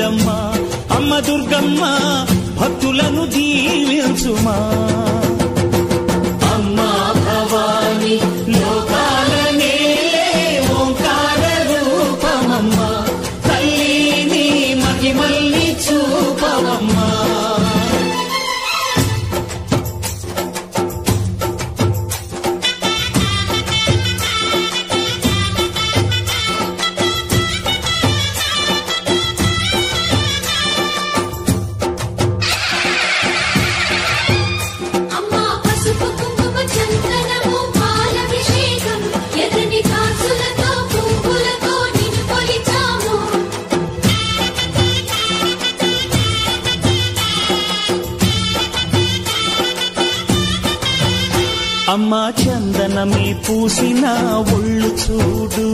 దుర్గమ్మ అమ్మ దుర్గమ్మ భక్తులను దీవించుమా అమ్మా భవాని లోకాల నేలే ఓంకార రూపమమ్మ తల్లిని మహిమల్ని చూపవమ్మా అమ్మా చందనమే పూసిన ఒళ్ళు చూడు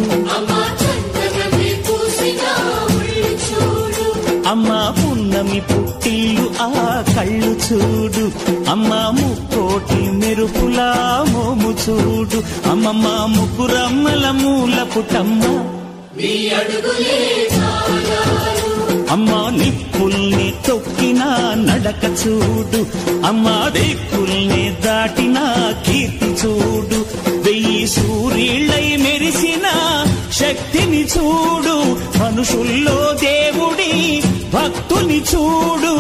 అమ్మా పున్నమి పుట్టిల్లు ఆ కళ్ళు చూడు అమ్మా ముక్కోటి మెరుపులా మోము చూడు అమ్మమ్మ ముగ్గురమ్మల మూల పుటమ్మ అమ్మా నిప్పుల్ని తొక్కిన నడక చూడు అమ్మా దిక్కుల్ని దాటిన కీర్తి చూడు 1000 సూర్యుళ్ళై మెరిసిన శక్తిని చూడు మనుషుల్లో దేవుడి భక్తుని చూడు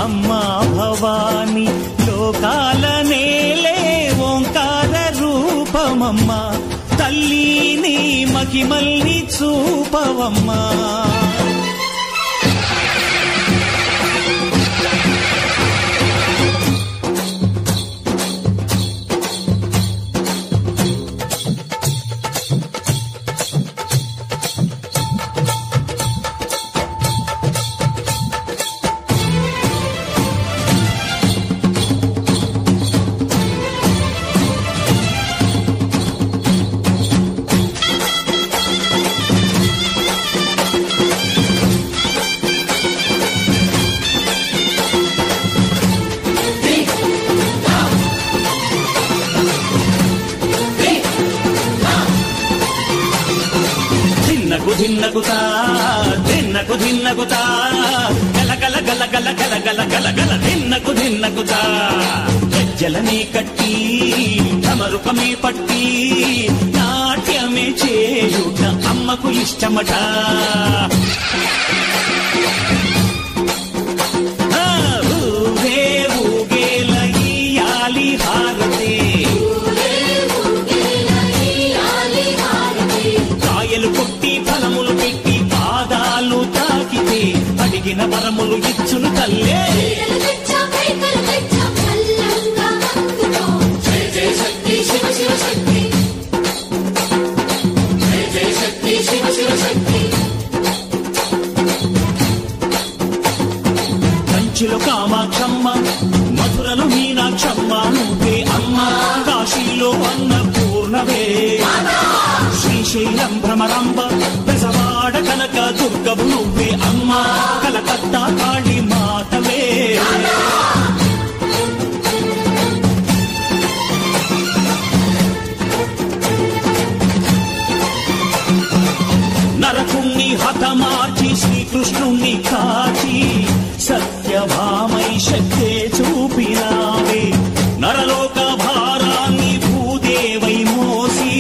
అమ్మా భవాని లోకాల నేలే ఓంకార రూపమమ్మ తల్లిని మహిమల్ని చూపవమ్మా ధిన్నగుతా ధిన్నకు ధిన్నగుతా గల గల గల గల గల గల గల గల ధిన్నగుతా గజ్జలనే కట్టి తమరుకమే పట్టి నాట్యమే చేయుట అమ్మకు ఇష్టమట ఊగే ఊగేల ఇయ్యాలి హారతే కాయలు కొట్టి ఫలములు పెట్టి పాదాలు తాకితే అడిగిన వరములు ఇచ్చును తల్లే కంచిలో కామాక్షమ్మ మధురలో మీనాక్షమ్మ నువ్వే అమ్మ కాశీలో అన్నపూర్ణవే శ్రీశైలం భ్రమరాంబ బెజవాడ కనక దుర్గవు నువ్వే అమ్మ కలకత్తా కాళీ మాతవే నరకుణ్ణి హతమార్చి శ్రీకృష్ణుణ్ణి కాచి సత్యభామై శక్తే చూపినావే నరలోక భారాన్ని భూదేవై మోసి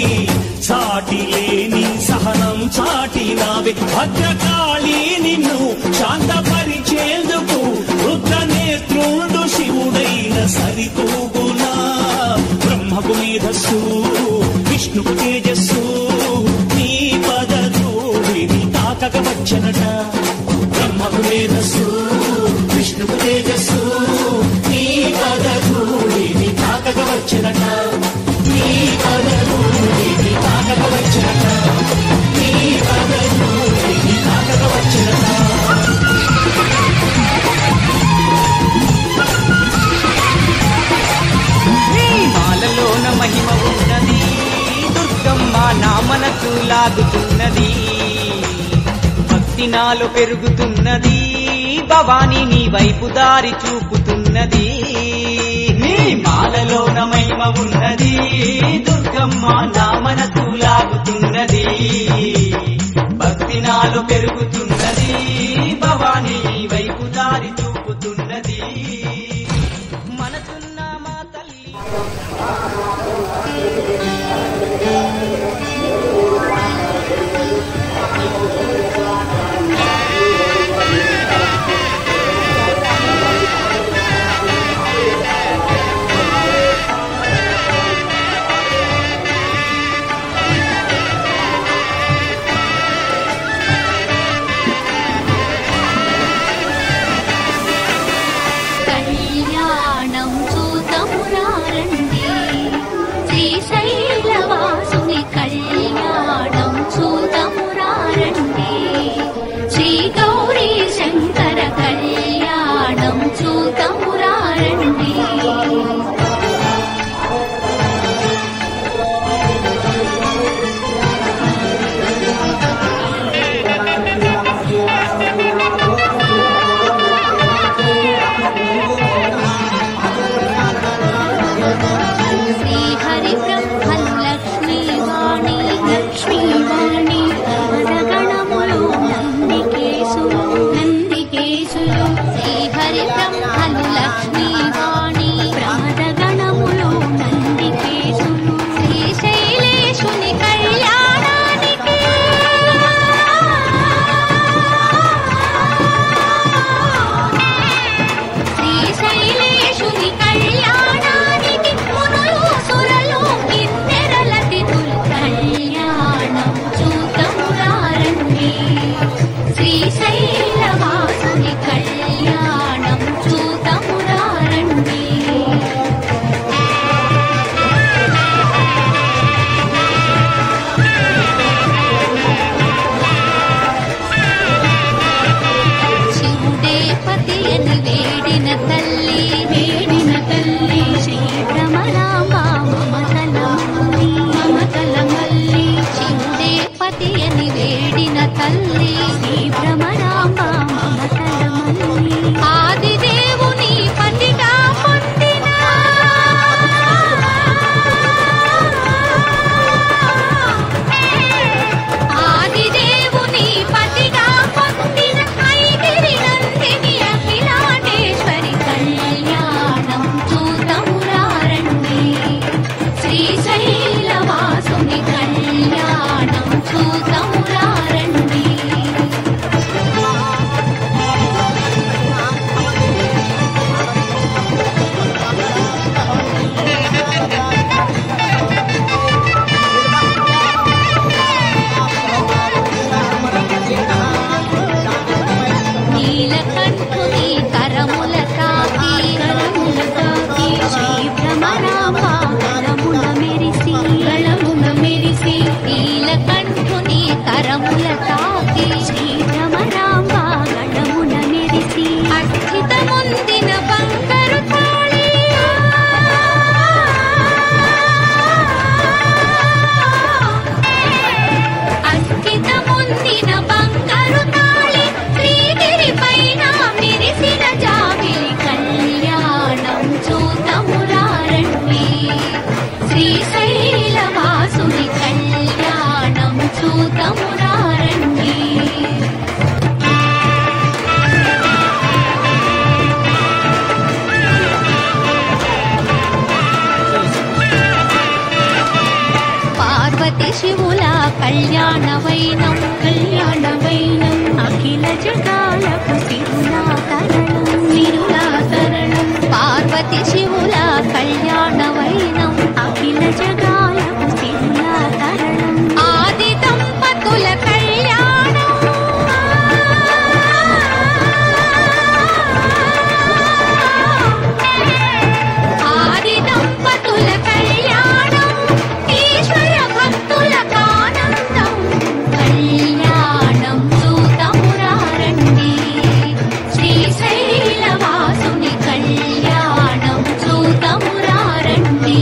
సాటి లేని సహనం చాటినావే భద్రకాళి నిన్ను శాంతపరిచేందుకు రుద్రనేత్రుడు శివుడైన సరితూగునా బ్రహ్మకు మేధస్సు విష్ణుకు తేజస్సు నీ పదధూళిని తాకక వచ్చనట బ్రహ్మకు మేధస్సు విష్ణుకు తేజస్సు నీ పదధూళిని తాకక వచ్చనట నీ పదధూళిని తాకక వచ్చనట నీ పదధూళిని తాకక వచ్చనట మాలలోన మహిమ ఉన్నది దుర్గమ్మ నా మనసు లాగుతున్నది భక్తి నాలో పెరుగుతున్నది భవాని నీ వైపు దారి చూపుతున్నది మాలలోన మహిమ ఉన్నది దుర్గమ్మ నా మనసు లాగుతున్నది భక్తి నాలో పెరుగుతున్నది భవానీ వైపు దారి చూపుతున్నది మనసున్న మా తల్లి శివుల కళ్యాణవైనం కళ్యాణవైనం అఖిల జగాలకు సిరులా తరణం పార్వతి శివుల కళ్యాణవైనం అఖిల జగాలకు సిరులా తరణం ఆది దంపతుల కళ్యాణం ఆది దంపతుల కళ్యాణం ఈశ్వర భక్తులకు ఆనందం కళ్యాణం చూతమురారండి శ్రీశైలవాసుని కళ్యాణం చూతమురారండి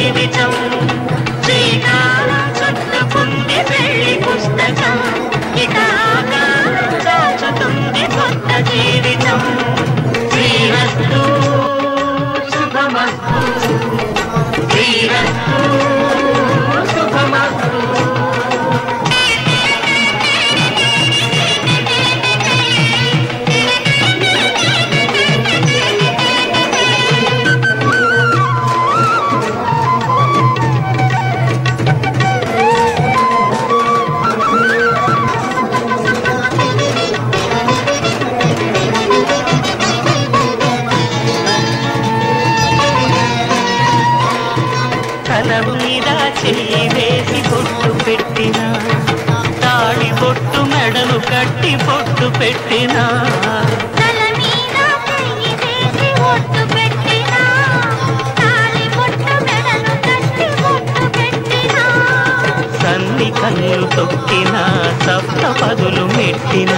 జీవితం శ్రీకారం చుట్టుకుంది పెళ్లి పుస్తకం ఇక దాచుతుంది కొత్త జీవితం శ్రీరస్తు శుభమస్తు శ్రీరస్తు శుభమస్తు మీద చెయ్యి వేసి బొట్టు పెట్టిన తాళి బొట్టు మెడలు కట్టి బొట్టు పెట్టిన తల మీద చెయ్యి వేసి బొట్టు పెట్టిన తాళి బొట్టు మెడలు కట్టి బొట్టు పెట్టిన సన్ని కన్నులు తొక్కిన సప్త పదులు మెట్టిన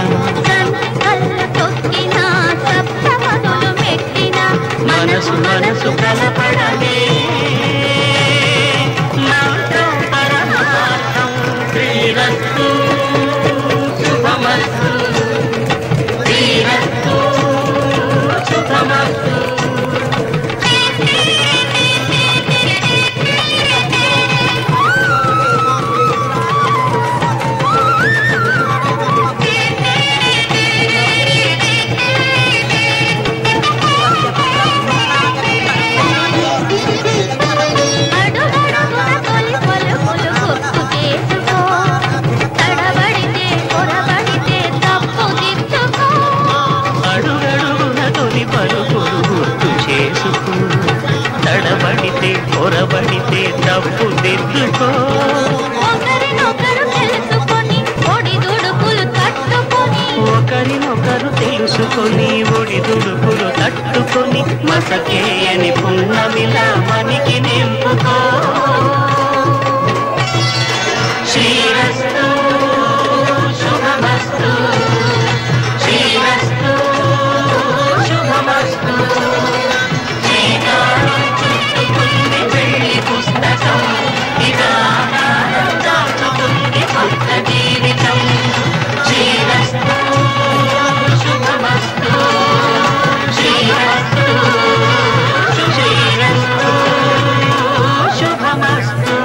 సన్ని కళ్ళు తొక్కిన సప్త పదులు మెట్టిన మనసు మనసు కలపడమే శ్రీరస్తు శుభమస్తు శ్రీరస్తు శుభమస్తు తడబడితే పొరబడితే తప్పు దిద్దుకో ఒకరినొకరు తెలుసుకొని ఒడిదుడుకులు తట్టుకొని ఒకరినొకరు తెలుసుకొని ఒడిదుడుకులు తట్టుకొని మసకేయని పున్నమిలా మనికి నింపుకో శ్రీరస్తు శుభమస్తు శ్రీరస్తు శుభమస్తు పుస్తకం ఇదా దాచుతుంది కొత్త జీవితం శ్రీరస్తు శుభమస్తు శ్రీరస్తు శ్రీరస్తు శుభమస్తు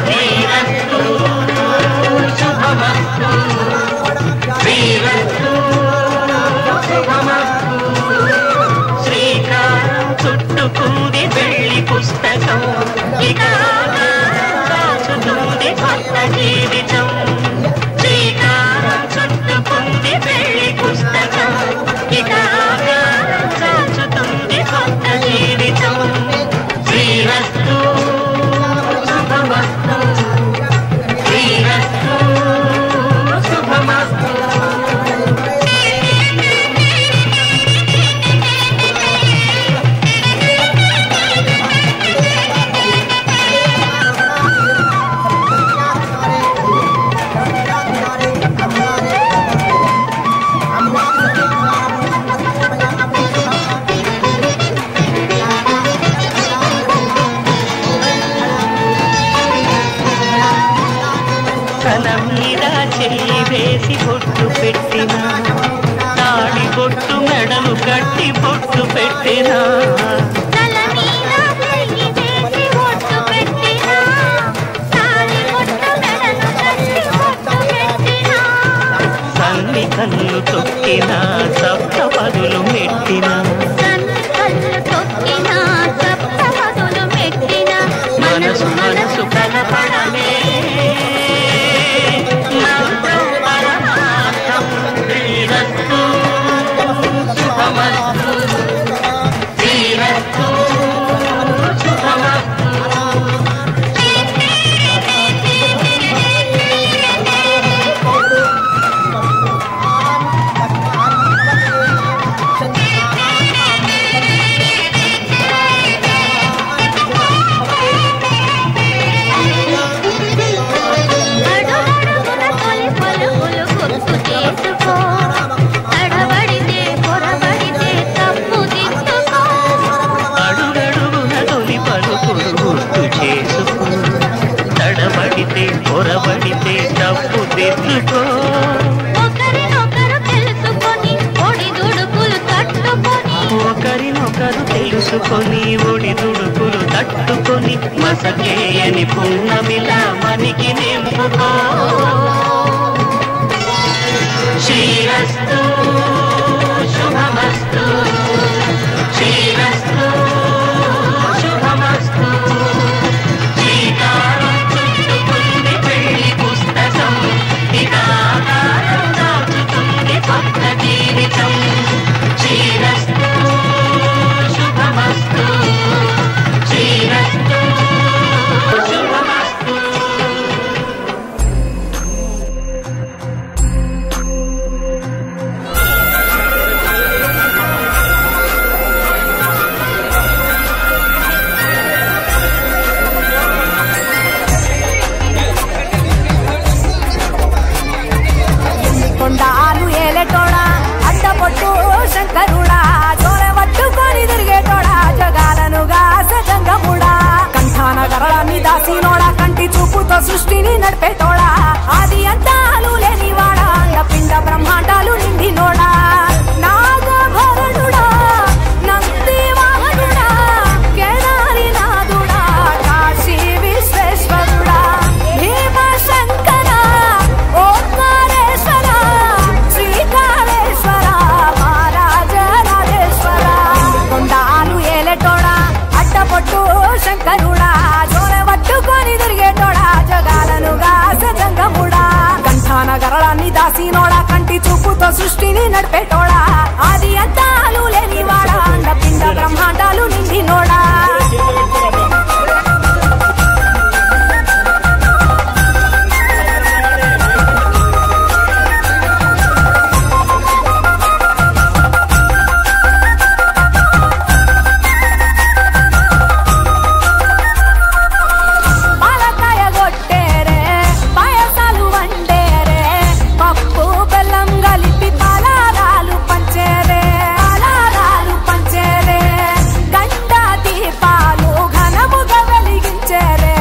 శ్రీరస్తు శుభమస్తు శ్రీరస్తు శుభమస్తు శ్రీకారం చుట్టుకుంది పెళ్లి పుస్తకం ఇక దాచుతుంది కొత్త జీవితం శ్రీకారం చుట్టుకుంది పెళ్లి పుస్తకం ఇక దాచుతుంది కొత్త జీవితం శ్రీరస్తు శుభమస్తు శ్రీరస్తు శుభమస్తు తల మీద చెయ్యి వేసి బొట్టు పెట్టిన తాళి బొట్టు మెడలు కట్టి బొట్టు పెట్టిన తల మీద చెయ్యి వేసి బొట్టు పెట్టిన తాళి బొట్టు మెడలు కట్టి బొట్టు పెట్టిన సన్ని కన్ను తొక్కిన సప్త పదులు మెట్టిన సన్ని కళ్ళు తొక్కిన సప్త పదులు మెట్టిన మనసు మనసు కలపడమే శ్రీరస్తు శుభమస్తు శ్రీరస్తు కప్పుకొని ఒడి దుడుకులు తట్టుకొని మసకేయని పున్నమిలా మనికి నింపుకో శ్రీరస్తు శుభమస్తు శ్రీరస్తు శుభమస్తు శ్రీకారం చుట్టుకుంది పెళ్లి పుస్తకం ఇదాకారం దాచుతుంది కొత్త జీవితం శ్రీరస్తు శుభమస్తు శ్రీరస్తు శుభమస్తు కొండాలు ఏలేటోడా అడ్డపొట్టు శంకరుడా జోరె పట్టుకొని తిరిగేటోడా జగాలను గాసజంగముడా కంఠాన గరళాన్ని దాసినోడా కంటి చూపుతో సృష్టిని నడిపేటోడా ఆది అంతాలు లేనివాడా పిండ బ్రహ్మాండాలు నిండినోడా నాగభరణుడా నంది వాహనుడా కేదారి నాదుడా కాశీ విశ్వేశ్వరుడా భీమ శంకర ఓంకారేశ్వర శ్రీకాళేశ్వర మహారాజరాజేశ్వర కొండాలు ఏలేటోడా అడ్డపొట్టు శంకరుడా జోరె పట్టుకొని తిరిగేటోడా జగాలను గాసజంగముడా కంఠాన గరళాన్ని దాసినోడా కంటి చూపుతో సృష్టిని నడిపేటోడా ఆది అంతాలు లేనివాడా పిండ బ్రహ్మాండాలు నిండినోడా పాలకాయ కొట్టేరే పాయసాలు వండేరే పప్పు బెల్లం కలిపి పలారాలు పంచేరే గండా దీపాలు ఘనముగా వెలిగించేరే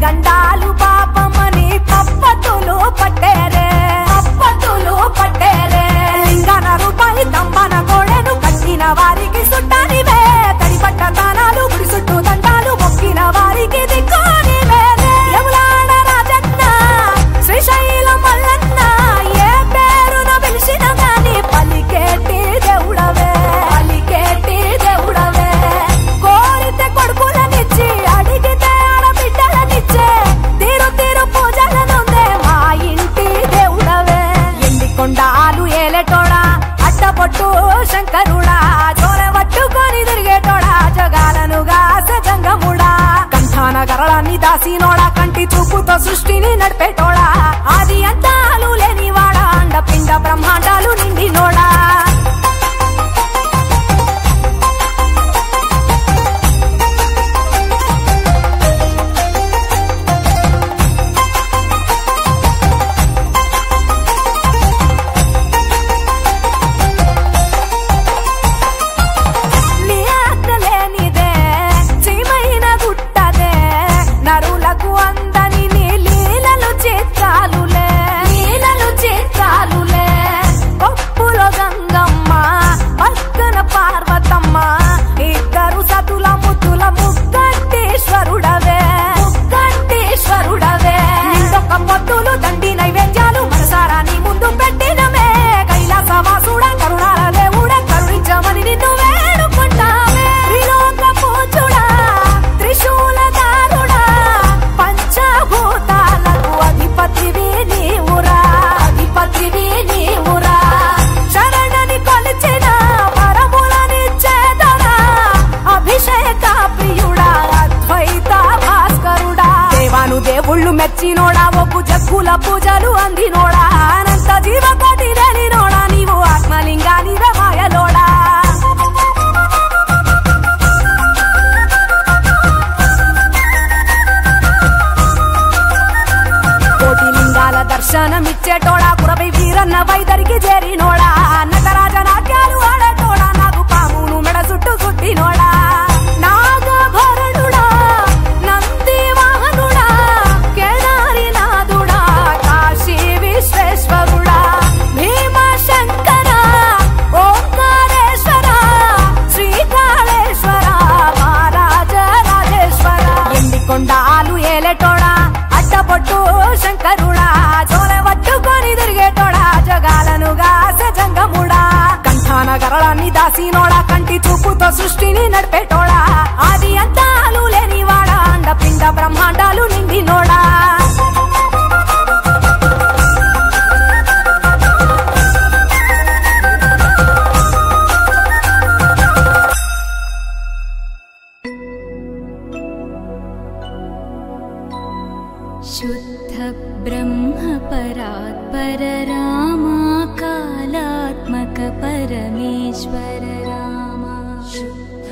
గండాలు పాపమని పప్పతులు పట్టేరే లింగన రూపాయి తంబన గోడెను కట్టిన వారికి సుట్టానివే తడిపట్ట తానాలు గుడి చుట్టూ దండాలు మొక్కిన వారికి దిక్కోనివే యములాడ రాజన్న శ్రీశైలం మల్లన్న ఏ పేరున పిలిచిన గాని పలికేటి దేవుడవే కోరితే కొడుకులనిచ్చి అడిగితే ఆడబిడ్డలనిచ్చే తీరు పూజలనుందే మా ఇంటి దేవుడవే ఎండి కొండాలు ఏలేటోడా అడ్డపొట్టు శంకరుడా జోరె పట్టుకొని తిరిగేటోడా జగాలను గాసజంగముడా కంఠాన గరళాన్ని దాసినోడా కంటి చూపుతో సృష్టిని నడిపేటోడా ఆది అంతాలు లేనివాడా పిండ బ్రహ్మాండాలు నిండినోడా నీ ఆజ్ఞ లేనిదే చీమైన గుట్టదే నరులకు అందని నీ లీలలు చేస్తాలులే పప్పులో గంగమ్మ పక్కన పార్వతమ్మ ఇద్దరు సతుల ముద్దుల ముక్కంటేశ్వరుడవే నిండొక్క పొద్దులు దండి నైవేద్యాలు మనసారా నీ ముందు పెట్టినమే కైలాసవాసుడా కరుణాల దేవుడా కరుణించమని నిన్ను వేడుకుంటామే త్రిలోక పూజుడా త్రిశూలధారుడా పంచభూతాలకు అధిపతివి నీవురా శరణని కొలిచిన వరములనిచ్చేదరా అభిషేక ప్రియుడా అద్వైత భాస్కరుడా దేవాను దేవుళ్ళు మెచ్చినోడా ఒప్పు జగ్గుల పూజలు అందినోడా అనంత జీవకోటి రేణినోడా నీవు ఆత్మలింగాని మాయలోడా కోటి లింగాల దర్శనమిచ్చేటోడా కురవై వీరన్న వైదరికి చేరినోడా నటరాజ నాట్యాలు ఆడేటోడా నాకు పామును మెడ చుట్టూ సుట్టినోడా నాగభరణుడా నంది వాహనుడా కేదారి నాదుడా కాశీ విశ్వేశ్వరుడా భీమ శంకర ఓంకారేశ్వర శ్రీకాళేశ్వర కొండాలు ఏలేటోడా అడ్డపొట్టు శంకరుడా చోలె పట్టుకొని తిరిగేటోడా జగాలను గాసె జంగముడా కంఠాన గరళాన్ని దాసినోడా కంటి చూపుతో సృష్టిని నడిపేటోడా ఆది అంతాలు లేనివాడా అండపిండ బ్రహ్మాండాలు నిండినోడా शुद्ध ब्रह्म परात्पर रामा कालात्मक परमेश्वर रामा शुद्ध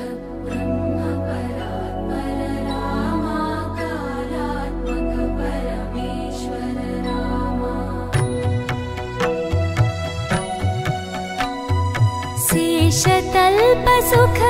ब्रह्म परात्पर रामा कालात्मक परमेश्वर रामा शेषतल्प सुख